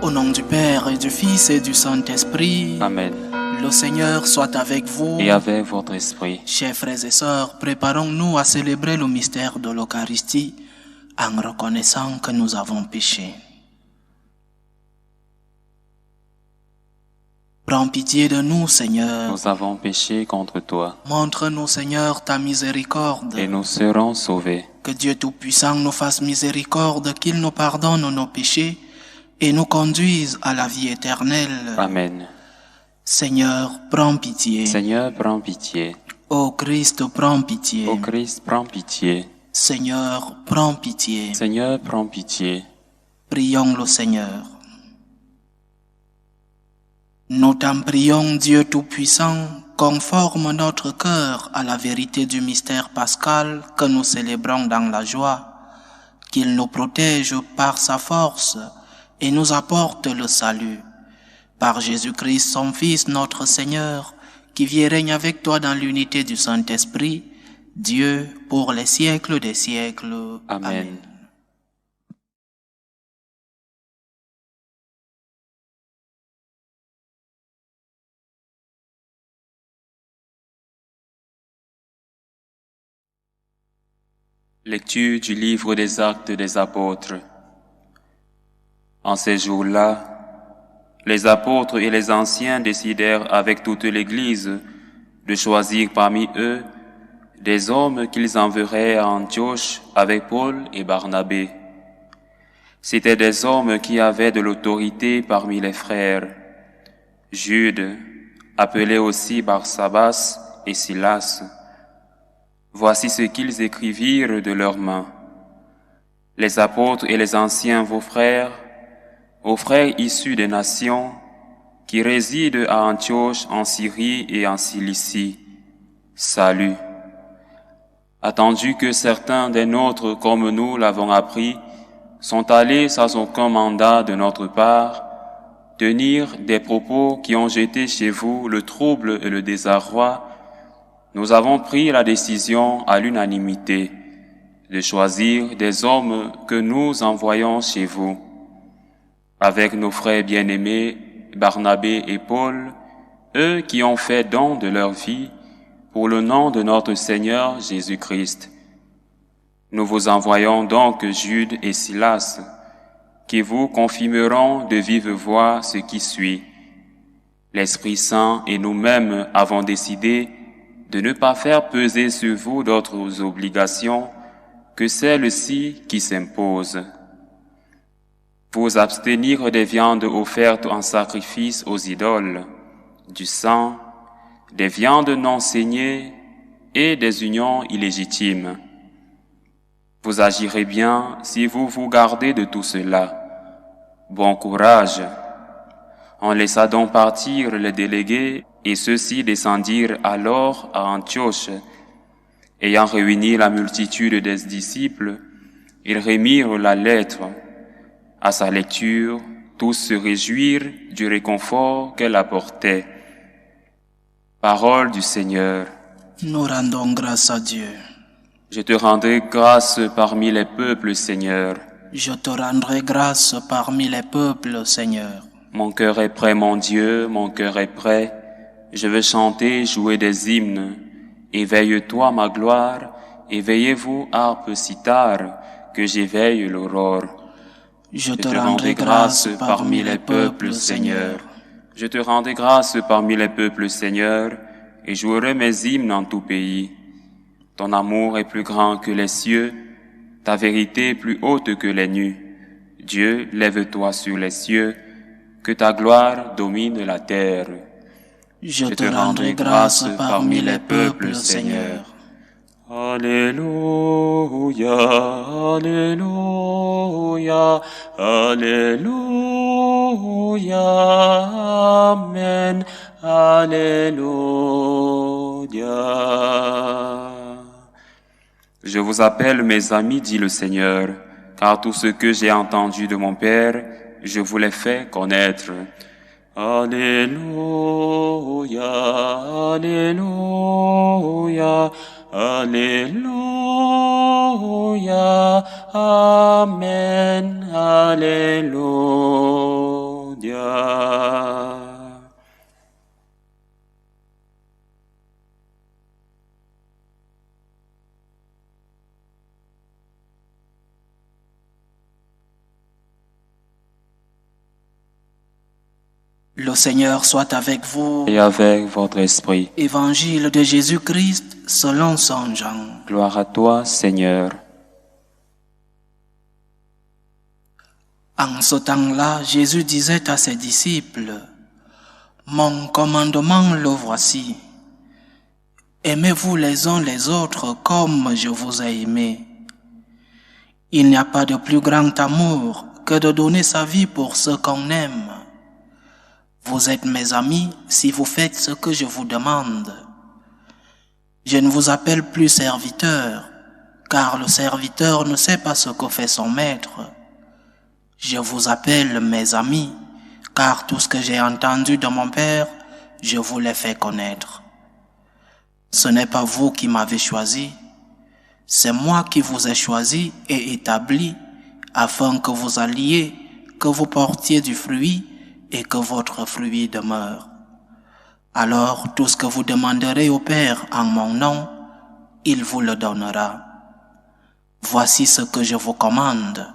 Au nom du Père et du Fils et du Saint-Esprit. Amen. Le Seigneur soit avec vous. Et avec votre esprit. Chers frères et sœurs, préparons-nous à célébrer le mystère de l'Eucharistie en reconnaissant que nous avons péché. Prends pitié de nous, Seigneur. Nous avons péché contre toi. Montre-nous, Seigneur, ta miséricorde. Et nous serons sauvés. Que Dieu Tout-Puissant nous fasse miséricorde, qu'il nous pardonne nos péchés et nous conduise à la vie éternelle. Amen. Seigneur, prends pitié. Seigneur, prends pitié. Ô Christ, prends pitié. Ô Christ, prends pitié. Seigneur, prends pitié. Seigneur, prends pitié. Prions le Seigneur. Nous t'en prions, Dieu Tout-Puissant, conforme notre cœur à la vérité du mystère pascal que nous célébrons dans la joie, qu'il nous protège par sa force et nous apporte le salut. Par Jésus-Christ, son Fils, notre Seigneur, qui vit et règne avec toi dans l'unité du Saint-Esprit, Dieu pour les siècles des siècles. Amen. Lecture du livre des Actes des Apôtres. En ces jours-là, les apôtres et les anciens décidèrent avec toute l'Église de choisir parmi eux des hommes qu'ils enverraient à Antioche avec Paul et Barnabé. C'étaient des hommes qui avaient de l'autorité parmi les frères. Jude, appelé aussi Barsabas et Silas. Voici ce qu'ils écrivirent de leurs mains. Les apôtres et les anciens vos frères issus des nations, qui résident à Antioche en Syrie et en Cilicie, salut. Attendu que certains des nôtres, comme nous l'avons appris, sont allés sans aucun mandat de notre part, tenir des propos qui ont jeté chez vous le trouble et le désarroi, nous avons pris la décision à l'unanimité de choisir des hommes que nous envoyons chez vous. Avec nos frères bien-aimés, Barnabé et Paul, eux qui ont fait don de leur vie pour le nom de notre Seigneur Jésus-Christ. Nous vous envoyons donc Jude et Silas, qui vous confirmeront de vive voix ce qui suit. L'Esprit Saint et nous-mêmes avons décidé de ne pas faire peser sur vous d'autres obligations que celles-ci qui s'imposent. Vous abstenir des viandes offertes en sacrifice aux idoles, du sang, des viandes non saignées et des unions illégitimes. Vous agirez bien si vous vous gardez de tout cela. Bon courage. On laissa donc partir les délégués et ceux-ci descendirent alors à Antioche. Ayant réuni la multitude des disciples, ils remirent la lettre. À sa lecture, tous se réjouirent du réconfort qu'elle apportait. Parole du Seigneur. Nous rendons grâce à Dieu. Je te rendrai grâce parmi les peuples, Seigneur. Je te rendrai grâce parmi les peuples, Seigneur. Mon cœur est prêt, mon Dieu, mon cœur est prêt. Je veux chanter, jouer des hymnes. Éveille-toi, ma gloire, éveillez-vous, harpe, cithare, que j'éveille l'aurore. Je te rendrai grâce parmi les peuples, Seigneur. Je te rendrai grâce parmi les peuples, Seigneur, et jouerai mes hymnes en tout pays. Ton amour est plus grand que les cieux, ta vérité plus haute que les nues. Dieu, lève-toi sur les cieux, que ta gloire domine la terre. Je te rendrai grâce parmi les peuples, Seigneur. Alléluia, Alléluia, Alléluia, Amen, Alléluia. Je vous appelle mes amis, dit le Seigneur, car tout ce que j'ai entendu de mon Père, je vous l'ai fait connaître. Alléluia, Alléluia, Alléluia, Amen, Alléluia. Le Seigneur soit avec vous. Et avec votre esprit. Évangile de Jésus-Christ selon Saint Jean. Gloire à toi, Seigneur. En ce temps-là, Jésus disait à ses disciples, « Mon commandement le voici. Aimez-vous les uns les autres comme je vous ai aimés. Il n'y a pas de plus grand amour que de donner sa vie pour ceux qu'on aime. Vous êtes mes amis si vous faites ce que je vous demande. Je ne vous appelle plus serviteur, car le serviteur ne sait pas ce que fait son maître. Je vous appelle mes amis, car tout ce que j'ai entendu de mon Père, je vous l'ai fait connaître. Ce n'est pas vous qui m'avez choisi, c'est moi qui vous ai choisi et établi, afin que vous alliez, que vous portiez du fruit, et que votre fruit demeure. Alors tout ce que vous demanderez au Père en mon nom, il vous le donnera. Voici ce que je vous commande,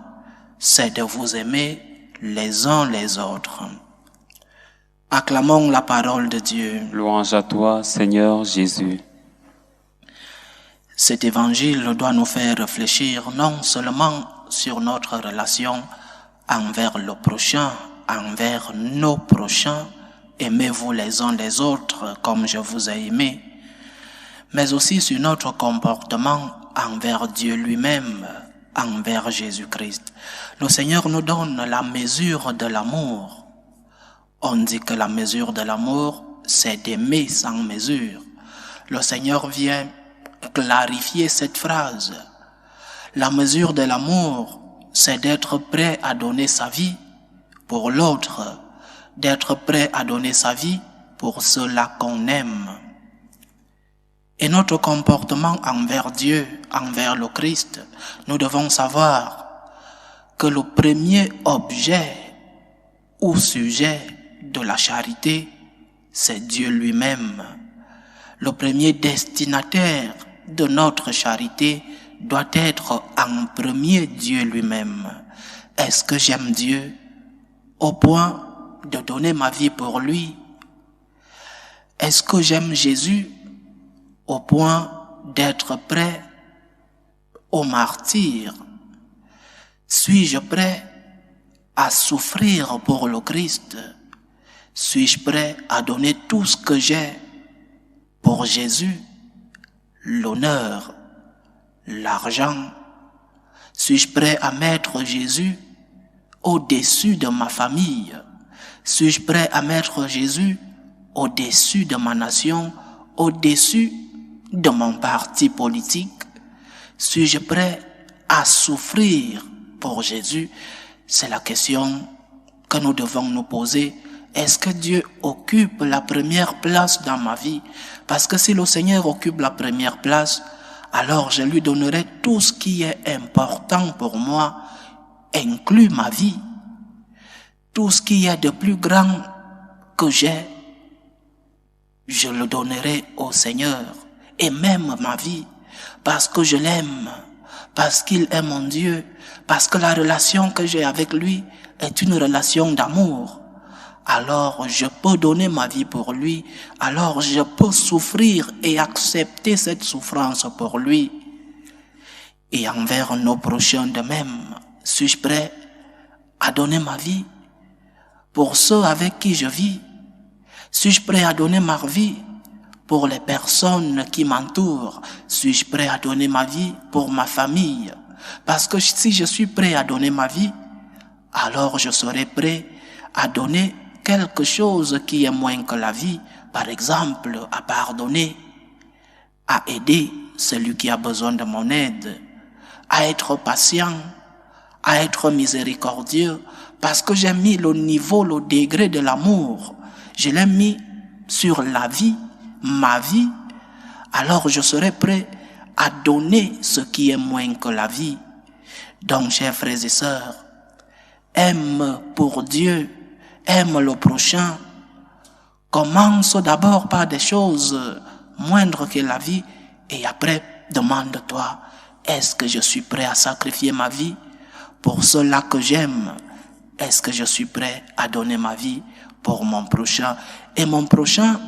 c'est de vous aimer les uns les autres. » Acclamons la parole de Dieu. Louange à toi, Seigneur Jésus. Cet évangile doit nous faire réfléchir non seulement sur notre relation envers le prochain, envers nos prochains, aimez-vous les uns les autres comme je vous ai aimé, mais aussi sur notre comportement envers Dieu lui-même, envers Jésus-Christ. Le Seigneur nous donne la mesure de l'amour. On dit que la mesure de l'amour, c'est d'aimer sans mesure. Le Seigneur vient clarifier cette phrase. La mesure de l'amour, c'est d'être prêt à donner sa vie pour l'autre, d'être prêt à donner sa vie pour ceux-là qu'on aime. Et notre comportement envers Dieu, envers le Christ, nous devons savoir que le premier objet ou sujet de la charité, c'est Dieu lui-même. Le premier destinataire de notre charité doit être en premier Dieu lui-même. Est-ce que j'aime Dieu au point de donner ma vie pour lui? Est-ce que j'aime Jésus au point d'être prêt au martyre? Suis-je prêt à souffrir pour le Christ? Suis-je prêt à donner tout ce que j'ai pour Jésus? L'honneur, l'argent. Suis-je prêt à mettre Jésus au-dessus de ma famille? Suis-je prêt à mettre Jésus au-dessus de ma nation, au-dessus de mon parti politique? Suis-je prêt à souffrir pour Jésus? C'est la question que nous devons nous poser. Est-ce que Dieu occupe la première place dans ma vie? Parce que si le Seigneur occupe la première place, alors je lui donnerai tout ce qui est important pour moi, inclut ma vie. Tout ce qui est de plus grand que j'ai, je le donnerai au Seigneur. Et même ma vie, parce que je l'aime, parce qu'il est mon Dieu, parce que la relation que j'ai avec lui est une relation d'amour. Alors je peux donner ma vie pour lui, alors je peux souffrir et accepter cette souffrance pour lui. Et envers nos prochains de même, suis-je prêt à donner ma vie pour ceux avec qui je vis? Suis-je prêt à donner ma vie pour les personnes qui m'entourent? Suis-je prêt à donner ma vie pour ma famille? Parce que si je suis prêt à donner ma vie, alors je serai prêt à donner quelque chose qui est moins que la vie, par exemple, à pardonner, à aider celui qui a besoin de mon aide, à être patient, à être miséricordieux, parce que j'ai mis le niveau, le degré de l'amour, je l'ai mis sur la vie, ma vie, alors je serai prêt à donner ce qui est moins que la vie. Donc, chers frères et sœurs, aime pour Dieu, aime le prochain. Commence d'abord par des choses moindres que la vie et après demande-toi, est-ce que je suis prêt à sacrifier ma vie pour ceux-là que j'aime? Est-ce que je suis prêt à donner ma vie pour mon prochain. Et mon prochain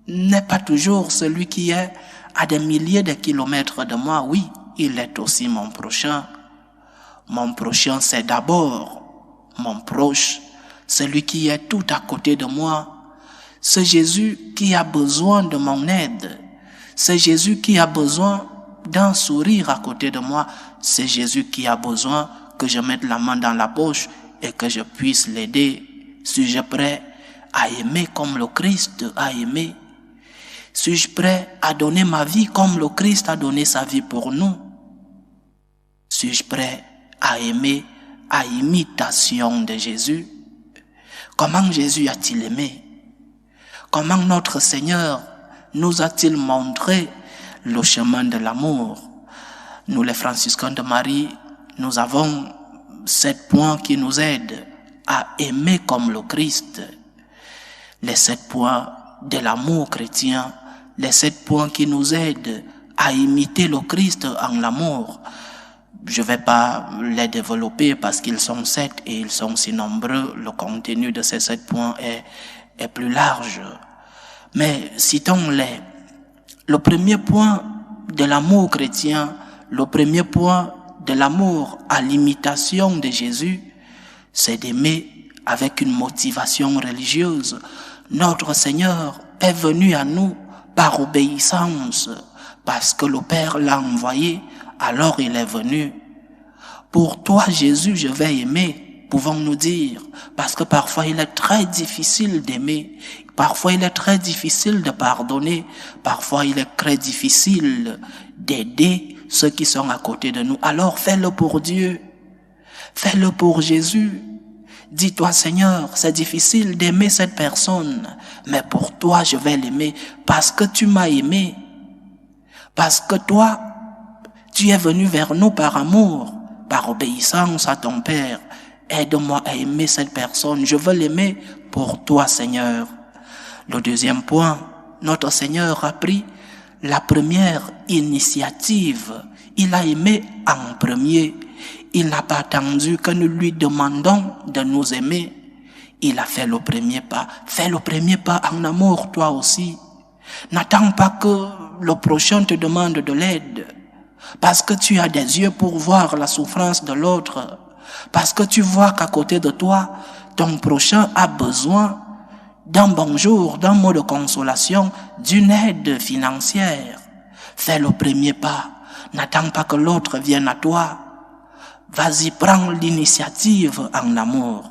n'est pas toujours celui qui est à des milliers de kilomètres de moi. Oui, il est aussi mon prochain. Mon prochain, c'est d'abord mon proche, celui qui est tout à côté de moi. C'est Jésus qui a besoin de mon aide. C'est Jésus qui a besoin d'un sourire à côté de moi. C'est Jésus qui a besoin que je mette la main dans la poche et que je puisse l'aider. Suis-je prêt à aimer comme le Christ a aimé? Suis-je prêt à donner ma vie comme le Christ a donné sa vie pour nous? Suis-je prêt à aimer à imitation de Jésus? Comment Jésus a-t-il aimé? Comment notre Seigneur nous a-t-il montré le chemin de l'amour? Nous, les franciscains de Marie, nous avons 7 points qui nous aident à aimer comme le Christ. Les 7 points de l'amour chrétien, les 7 points qui nous aident à imiter le Christ en l'amour. Je ne vais pas les développer parce qu'ils sont 7 et ils sont si nombreux. Le contenu de ces 7 points est plus large. Mais citons-les. Le premier point de l'amour chrétien, le premier point de l'amour à l'imitation de Jésus, c'est d'aimer avec une motivation religieuse. Notre Seigneur est venu à nous par obéissance, parce que le Père l'a envoyé, alors il est venu. Pour toi, Jésus, je vais aimer, pouvons-nous dire, parce que parfois il est très difficile d'aimer, parfois il est très difficile de pardonner, parfois il est très difficile d'aider ceux qui sont à côté de nous. Alors fais-le pour Dieu, fais-le pour Jésus. Dis-toi, Seigneur, c'est difficile d'aimer cette personne, mais pour toi, je vais l'aimer parce que tu m'as aimé, parce que toi, tu es venu vers nous par amour, par obéissance à ton Père. Aide-moi à aimer cette personne, je veux l'aimer pour toi, Seigneur. Le deuxième point, notre Seigneur a pris la première initiative. Il a aimé en premier. Il n'a pas attendu que nous lui demandons de nous aimer. Il a fait le premier pas. Fais le premier pas en amour, toi aussi. N'attends pas que le prochain te demande de l'aide. Parce que tu as des yeux pour voir la souffrance de l'autre. Parce que tu vois qu'à côté de toi, ton prochain a besoin d'un bonjour, d'un mot de consolation, d'une aide financière. Fais le premier pas. N'attends pas que l'autre vienne à toi. Vas-y, prends l'initiative en amour.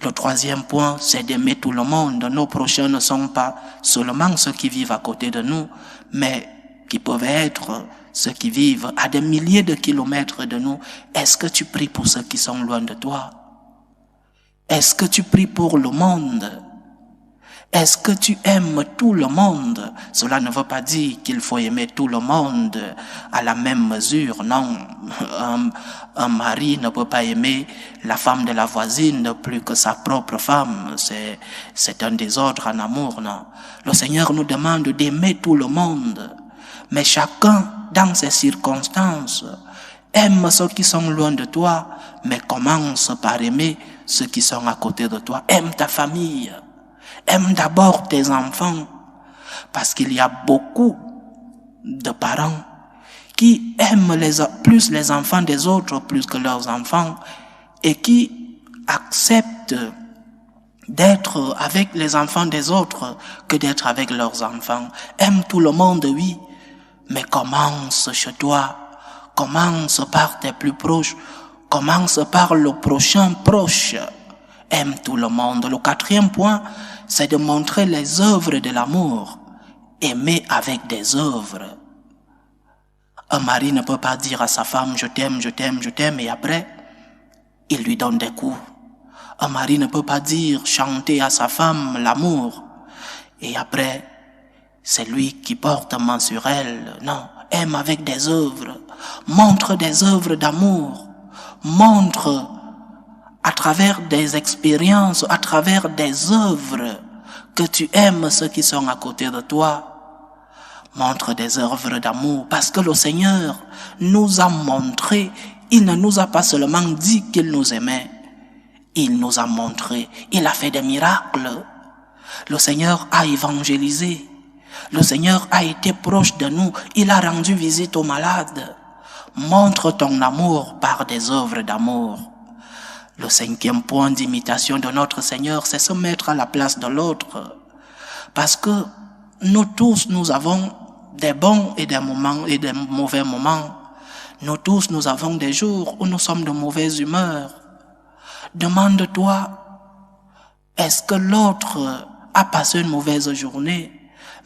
Le troisième point, c'est d'aimer tout le monde. Nos prochains ne sont pas seulement ceux qui vivent à côté de nous, mais qui peuvent être ceux qui vivent à des milliers de kilomètres de nous. Est-ce que tu pries pour ceux qui sont loin de toi? Est-ce que tu pries pour le monde? Est-ce que tu aimes tout le monde? Cela ne veut pas dire qu'il faut aimer tout le monde à la même mesure. Non, un mari ne peut pas aimer la femme de la voisine plus que sa propre femme. C'est un désordre en amour, non. Le Seigneur nous demande d'aimer tout le monde. Mais chacun, dans ses circonstances, aime ceux qui sont loin de toi, mais commence par aimer ceux qui sont à côté de toi. Aime ta famille. Aime d'abord tes enfants, parce qu'il y a beaucoup de parents qui aiment plus les enfants des autres plus que leurs enfants et qui acceptent d'être avec les enfants des autres que d'être avec leurs enfants. Aime tout le monde, oui, mais commence chez toi, commence par tes plus proches, commence par le prochain proche. Aime tout le monde. Le quatrième point, c'est de montrer les œuvres de l'amour. Aimer avec des œuvres. Un mari ne peut pas dire à sa femme, je t'aime, je t'aime, je t'aime, et après, il lui donne des coups. Un mari ne peut pas dire, chanter à sa femme l'amour, et après, c'est lui qui porte main sur elle. Non, aime avec des œuvres. Montre des œuvres d'amour. Montre à travers des expériences, à travers des œuvres, que tu aimes ceux qui sont à côté de toi. Montre des œuvres d'amour, parce que le Seigneur nous a montré, il ne nous a pas seulement dit qu'il nous aimait, Il nous a montré, il a fait des miracles. Le Seigneur a évangélisé. Le Seigneur a été proche de nous. Il a rendu visite aux malades. Montre ton amour par des œuvres d'amour. Le 5e point d'imitation de notre Seigneur, c'est se mettre à la place de l'autre. Parce que nous tous, nous avons des bons et des moments et des mauvais moments. Nous tous, nous avons des jours où nous sommes de mauvaise humeur. Demande-toi, est-ce que l'autre a passé une mauvaise journée?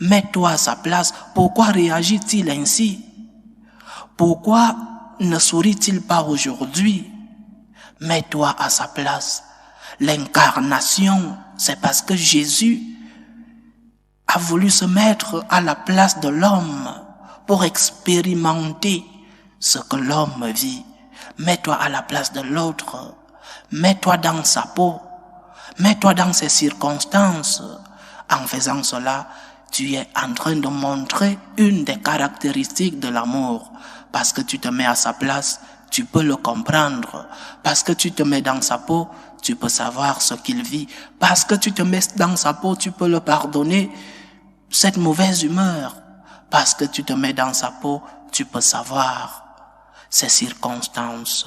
Mets-toi à sa place. Pourquoi réagit-il ainsi? Pourquoi ne sourit-il pas aujourd'hui? Mets-toi à sa place. L'incarnation, c'est parce que Jésus a voulu se mettre à la place de l'homme pour expérimenter ce que l'homme vit. Mets-toi à la place de l'autre. Mets-toi dans sa peau. Mets-toi dans ses circonstances. En faisant cela, tu es en train de montrer une des caractéristiques de l'amour. Parce que tu te mets à sa place, tu peux le comprendre. Parce que tu te mets dans sa peau, tu peux savoir ce qu'il vit. Parce que tu te mets dans sa peau, tu peux le pardonner cette mauvaise humeur. Parce que tu te mets dans sa peau, tu peux savoir ces circonstances.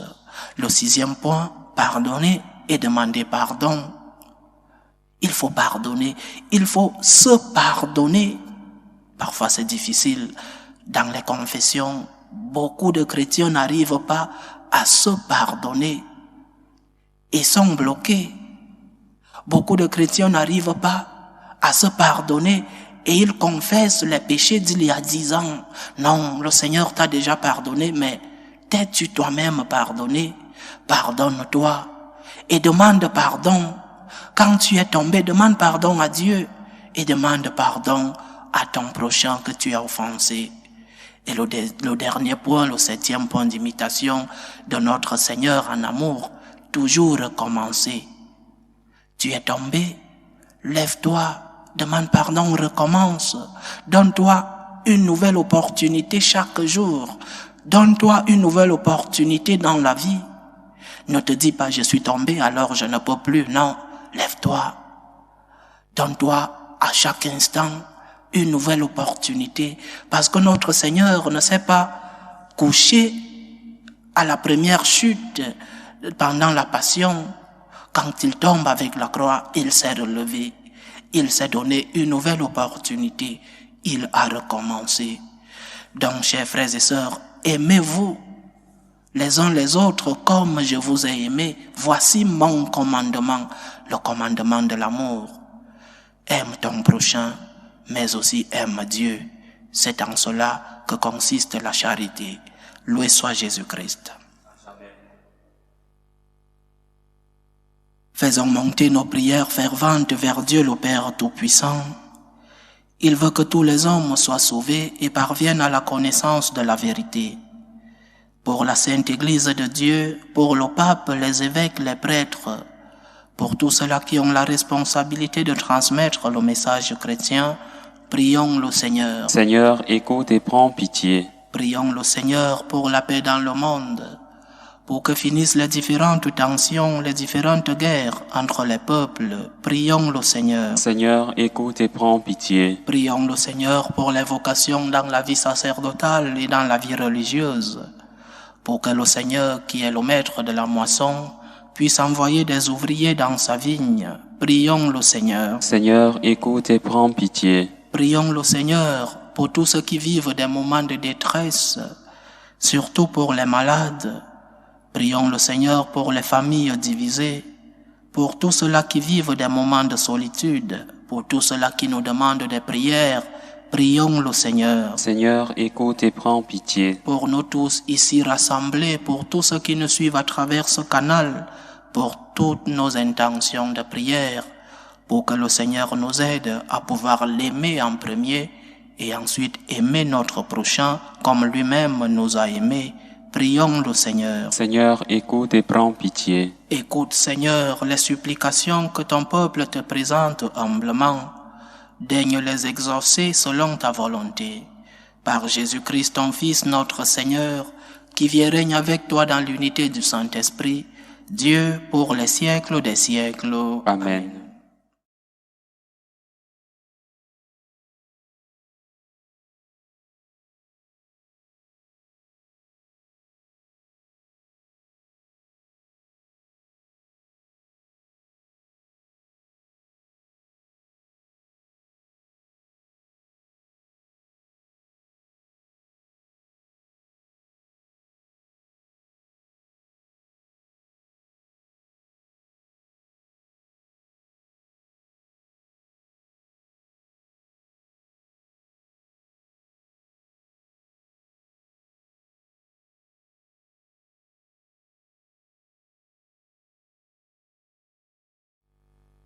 Le 6e point, pardonner et demander pardon. Il faut pardonner, il faut se pardonner. Parfois c'est difficile. Dans les confessions, beaucoup de chrétiens n'arrivent pas à se pardonner et sont bloqués. Beaucoup de chrétiens n'arrivent pas à se pardonner et ils confessent les péchés d'il y a 10 ans. Non, le Seigneur t'a déjà pardonné, mais t'es-tu toi-même pardonné? Pardonne-toi et demande pardon. Quand tu es tombé, demande pardon à Dieu et demande pardon à ton prochain que tu as offensé. Et le dernier point, le 7e point d'imitation de notre Seigneur en amour, toujours recommencer. Tu es tombé, lève-toi, demande pardon, recommence. Donne-toi une nouvelle opportunité chaque jour. Donne-toi une nouvelle opportunité dans la vie. Ne te dis pas, je suis tombé, alors je ne peux plus. Non, lève-toi. Donne-toi à chaque instant une nouvelle opportunité. Parce que notre Seigneur ne s'est pas couché à la première chute pendant la passion. Quand il tombe avec la croix, il s'est relevé. Il s'est donné une nouvelle opportunité. Il a recommencé. Donc, chers frères et sœurs, aimez-vous les uns les autres comme je vous ai aimé. Voici mon commandement, le commandement de l'amour. Aime ton prochain, mais aussi aime Dieu. C'est en cela que consiste la charité. Loué soit Jésus-Christ. Faisons monter nos prières ferventes vers Dieu le Père Tout-Puissant. Il veut que tous les hommes soient sauvés et parviennent à la connaissance de la vérité. Pour la Sainte Église de Dieu, pour le pape, les évêques, les prêtres, pour tous ceux-là qui ont la responsabilité de transmettre le message chrétien, prions le Seigneur. Seigneur, écoute et prends pitié. Prions le Seigneur pour la paix dans le monde, pour que finissent les différentes tensions, les différentes guerres entre les peuples. Prions le Seigneur. Seigneur, écoute et prends pitié. Prions le Seigneur pour les vocations dans la vie sacerdotale et dans la vie religieuse, pour que le Seigneur, qui est le maître de la moisson, puisse envoyer des ouvriers dans sa vigne. Prions le Seigneur. Seigneur, écoute et prends pitié. Prions le Seigneur pour tous ceux qui vivent des moments de détresse, surtout pour les malades. Prions le Seigneur pour les familles divisées, pour tous ceux-là qui vivent des moments de solitude, pour tous ceux-là qui nous demandent des prières. Prions le Seigneur. Seigneur, écoute et prends pitié. Pour nous tous ici rassemblés, pour tous ceux qui nous suivent à travers ce canal, pour toutes nos intentions de prière, pour que le Seigneur nous aide à pouvoir l'aimer en premier et ensuite aimer notre prochain comme lui-même nous a aimés. Prions le Seigneur. Seigneur, écoute et prends pitié. Écoute, Seigneur, les supplications que ton peuple te présente humblement. Daigne les exaucer selon ta volonté. Par Jésus-Christ, ton Fils, notre Seigneur, qui vit et règne avec toi dans l'unité du Saint-Esprit, Dieu pour les siècles des siècles. Amen.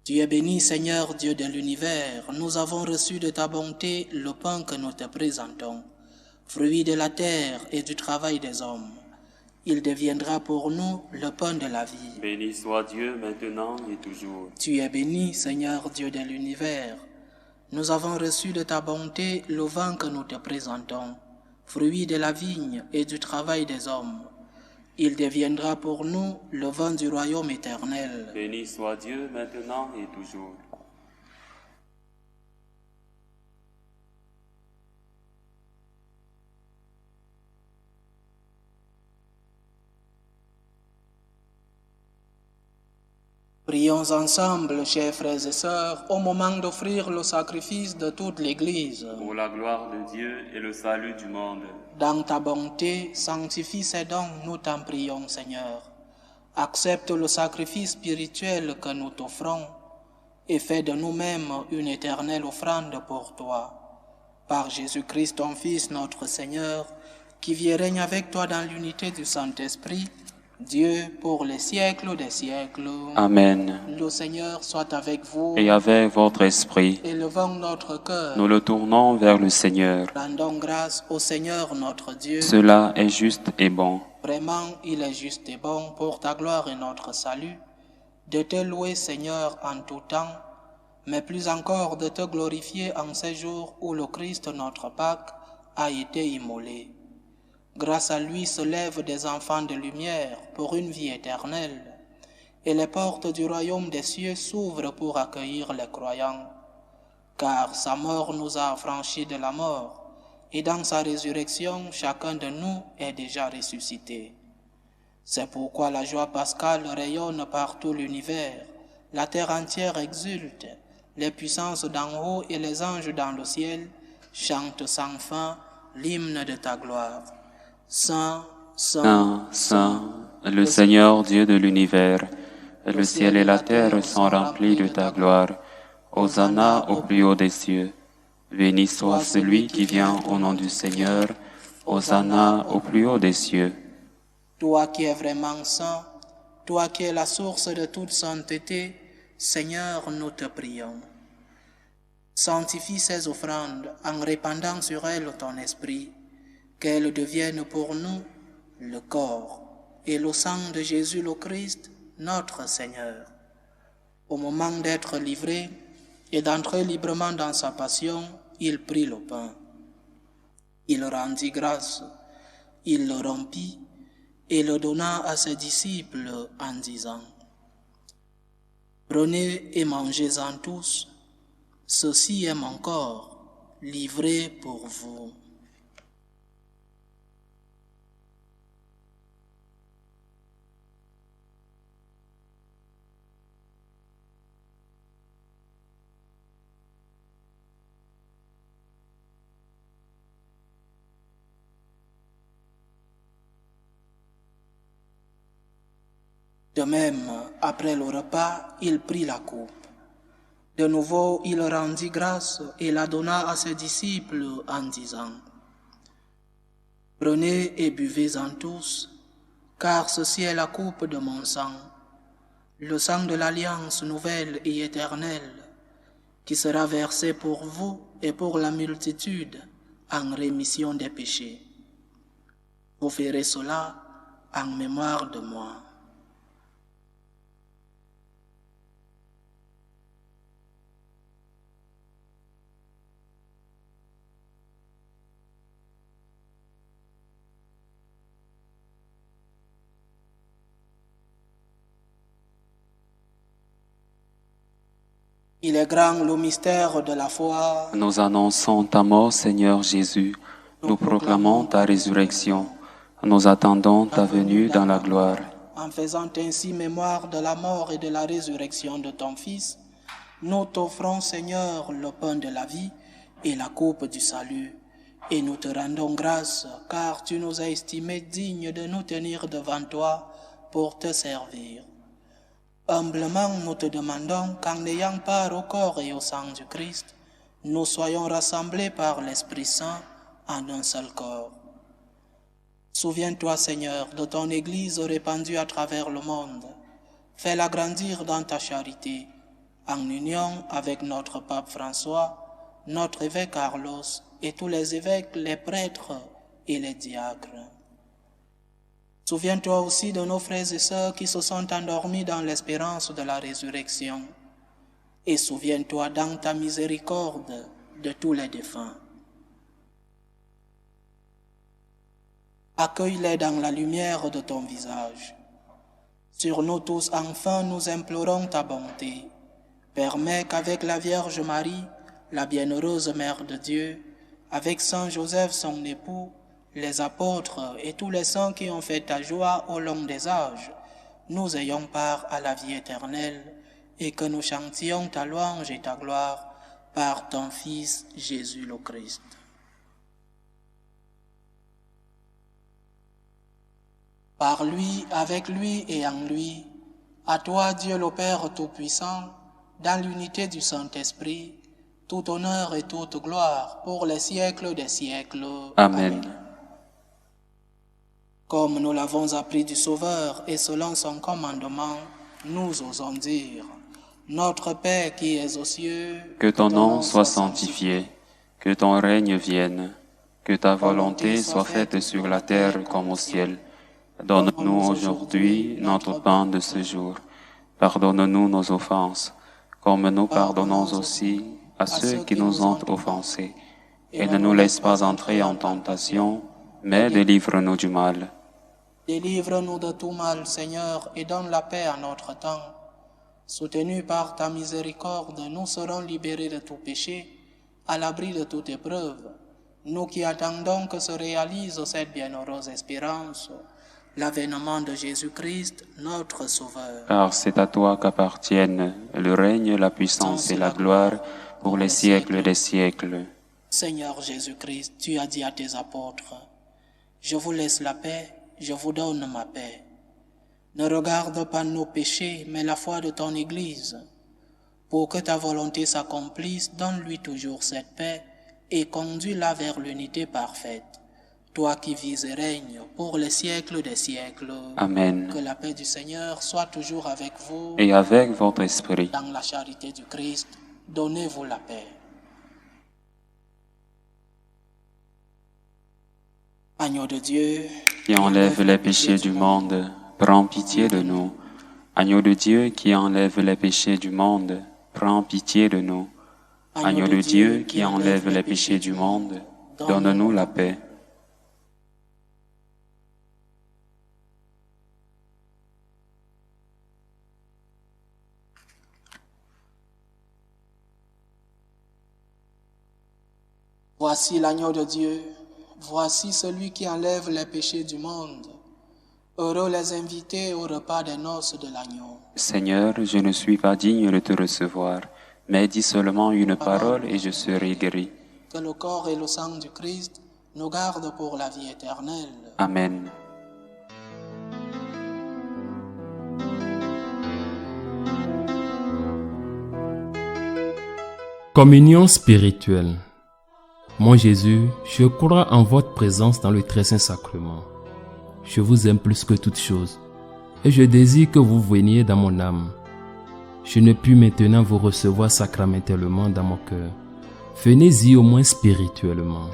Tu es béni, Seigneur Dieu de l'univers. Nous avons reçu de ta bonté le pain que nous te présentons, fruit de la terre et du travail des hommes. Il deviendra pour nous le pain de la vie. Béni soit Dieu maintenant et toujours. Tu es béni, Seigneur Dieu de l'univers. Nous avons reçu de ta bonté le vin que nous te présentons, fruit de la vigne et du travail des hommes. Il deviendra pour nous le vin du royaume éternel. Béni soit Dieu maintenant et toujours. Prions ensemble, chers frères et sœurs, au moment d'offrir le sacrifice de toute l'Église. Pour la gloire de Dieu et le salut du monde. Dans ta bonté, sanctifie ces dons, nous t'en prions, Seigneur. Accepte le sacrifice spirituel que nous t'offrons et fais de nous-mêmes une éternelle offrande pour toi. Par Jésus-Christ, ton Fils, notre Seigneur, qui vit et règne avec toi dans l'unité du Saint-Esprit, Dieu pour les siècles des siècles. Amen. Le Seigneur soit avec vous. Et avec votre esprit, Élevons notre cœur. nous le tournons vers le Seigneur. Rendons grâce au Seigneur notre Dieu. Cela est juste et bon. Vraiment, il est juste et bon pour ta gloire et notre salut, de te louer, Seigneur, en tout temps, mais plus encore de te glorifier en ces jours où le Christ, notre Pâque, a été immolé. Grâce à lui se lèvent des enfants de lumière pour une vie éternelle, et les portes du royaume des cieux s'ouvrent pour accueillir les croyants. Car sa mort nous a affranchis de la mort, et dans sa résurrection, chacun de nous est déjà ressuscité. C'est pourquoi la joie pascale rayonne par tout l'univers, la terre entière exulte, les puissances d'en haut et les anges dans le ciel chantent sans fin l'hymne de ta gloire. Saint, Saint, Saint, le Seigneur Dieu de l'univers, le ciel et la terre sont remplis de ta gloire. Hosanna au plus haut des cieux. Béni soit celui qui vient au nom du Seigneur. Hosanna au plus haut des cieux. Toi qui es vraiment saint, toi qui es la source de toute sainteté, Seigneur, nous te prions. Sanctifie ces offrandes en répandant sur elles ton esprit, qu'elles deviennent pour nous le corps et le sang de Jésus le Christ, notre Seigneur. Au moment d'être livré et d'entrer librement dans sa passion, il prit le pain. Il rendit grâce, il le rompit et le donna à ses disciples en disant : « Prenez et mangez-en tous, ceci est mon corps, livré pour vous. » De même, après le repas, il prit la coupe. De nouveau, il rendit grâce et la donna à ses disciples en disant : « Prenez et buvez-en tous, car ceci est la coupe de mon sang, le sang de l'alliance nouvelle et éternelle, qui sera versé pour vous et pour la multitude en rémission des péchés. Vous ferez cela en mémoire de moi. » Il est grand le mystère de la foi. Nous annonçons ta mort, Seigneur Jésus. Nous proclamons ta résurrection. Nous attendons ta venue dans la gloire. En faisant ainsi mémoire de la mort et de la résurrection de ton Fils, nous t'offrons, Seigneur, le pain de la vie et la coupe du salut. Et nous te rendons grâce, car tu nous as estimés dignes de nous tenir devant toi pour te servir. Humblement, nous te demandons qu'en ayant part au corps et au sang du Christ, nous soyons rassemblés par l'Esprit Saint en un seul corps. Souviens-toi, Seigneur, de ton Église répandue à travers le monde. Fais-la grandir dans ta charité, en union avec notre pape François, notre évêque Carlos et tous les évêques, les prêtres et les diacres. Souviens-toi aussi de nos frères et sœurs qui se sont endormis dans l'espérance de la résurrection. Et souviens-toi dans ta miséricorde de tous les défunts. Accueille-les dans la lumière de ton visage. Sur nous tous, enfin, nous implorons ta bonté. Permets qu'avec la Vierge Marie, la bienheureuse Mère de Dieu, avec Saint Joseph, son époux, les apôtres et tous les saints qui ont fait ta joie au long des âges, nous ayons part à la vie éternelle et que nous chantions ta louange et ta gloire par ton Fils Jésus le Christ. Par lui, avec lui et en lui, à toi Dieu le Père Tout-Puissant, dans l'unité du Saint-Esprit, tout honneur et toute gloire pour les siècles des siècles. Amen. Comme nous l'avons appris du Sauveur et selon son commandement, nous osons dire, Notre Père qui es aux cieux, que ton nom soit sanctifié, que ton règne vienne, que ta volonté soit faite sur la terre comme au ciel. Donne-nous aujourd'hui notre pain de ce jour. Pardonne-nous nos offenses, comme nous pardonnons aussi à ceux qui nous ont offensés. Et ne nous laisse pas entrer en tentation, mais délivre-nous du mal. Délivre-nous de tout mal, Seigneur, et donne la paix à notre temps. Soutenus par ta miséricorde, nous serons libérés de tout péché, à l'abri de toute épreuve. Nous qui attendons que se réalise cette bienheureuse espérance, l'avènement de Jésus-Christ, notre Sauveur. Car c'est à toi qu'appartiennent le règne, la puissance et la gloire pour les siècles des siècles. Seigneur Jésus-Christ, tu as dit à tes apôtres, « Je vous laisse la paix, je vous donne ma paix. Ne regarde pas nos péchés, mais la foi de ton Église. Pour que ta volonté s'accomplisse, donne-lui toujours cette paix et conduis-la vers l'unité parfaite. Toi qui vis et règnes pour les siècles des siècles. Amen. Que la paix du Seigneur soit toujours avec vous. Et avec votre esprit. Dans la charité du Christ, donnez-vous la paix. Agneau de Dieu, qui enlève les péchés du monde, prends pitié de nous. Agneau de Dieu qui enlève les péchés du monde, prends pitié de nous. Agneau de Dieu qui enlève les péchés du monde, donne-nous la paix. Voici l'agneau de Dieu, voici celui qui enlève les péchés du monde. Heureux les invités au repas des noces de l'agneau. Seigneur, je ne suis pas digne de te recevoir, mais dis seulement une parole et je serai guéri. Que le corps et le sang du Christ nous gardent pour la vie éternelle. Amen. Communion spirituelle. Mon Jésus, je crois en votre présence dans le très saint sacrement. Je vous aime plus que toute chose, et je désire que vous veniez dans mon âme. Je ne puis maintenant vous recevoir sacramentellement dans mon cœur. Venez-y au moins spirituellement.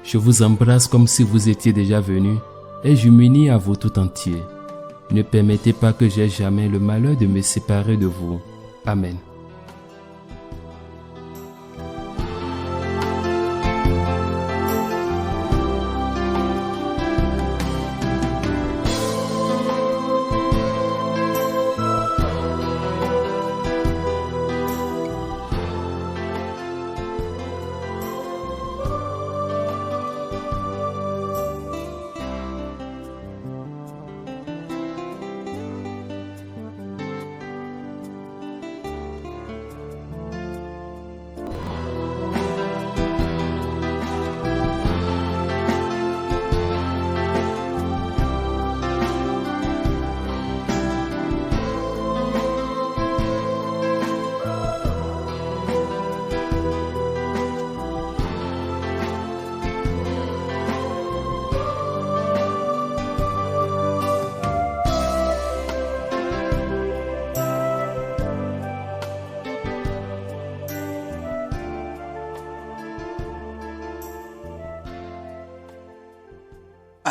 Je vous embrasse comme si vous étiez déjà venu, et je m'unis à vous tout entier. Ne permettez pas que j'aie jamais le malheur de me séparer de vous. Amen.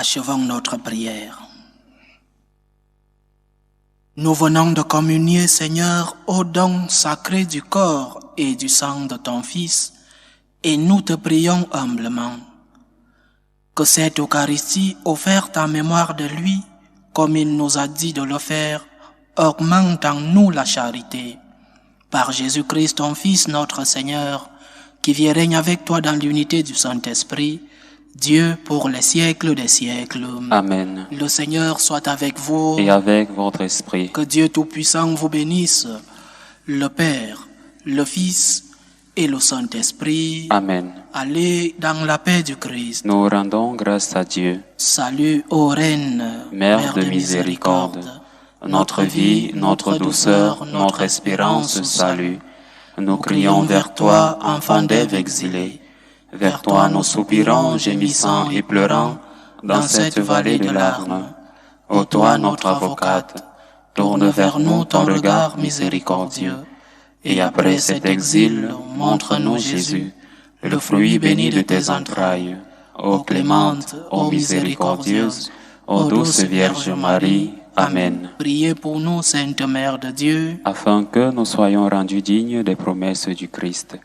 Achevons notre prière. Nous venons de communier, Seigneur, au don sacré du corps et du sang de ton Fils, et nous te prions humblement que cette Eucharistie offerte en mémoire de lui, comme il nous a dit de le faire, augmente en nous la charité. Par Jésus-Christ, ton Fils, notre Seigneur, qui vit et règne avec toi dans l'unité du Saint-Esprit, Dieu pour les siècles des siècles. Amen. Le Seigneur soit avec vous. Et avec votre esprit. Que Dieu Tout-Puissant vous bénisse, le Père, le Fils et le Saint-Esprit. Amen. Allez dans la paix du Christ. Nous rendons grâce à Dieu. Salut, ô Reine, Mère de miséricorde, notre vie, notre douceur, notre espérance, salut. Nous crions vers toi, enfant d'Ève exilée. Vers toi nous soupirons, gémissant et pleurant, dans cette vallée de larmes. Ô toi, notre avocate, tourne vers nous ton regard miséricordieux. Et après cet exil, montre-nous Jésus, le fruit béni de tes entrailles. Ô clémente, ô miséricordieuse, ô douce Vierge Marie. Amen. Priez pour nous, Sainte Mère de Dieu, Afin que nous soyons rendus dignes des promesses du Christ.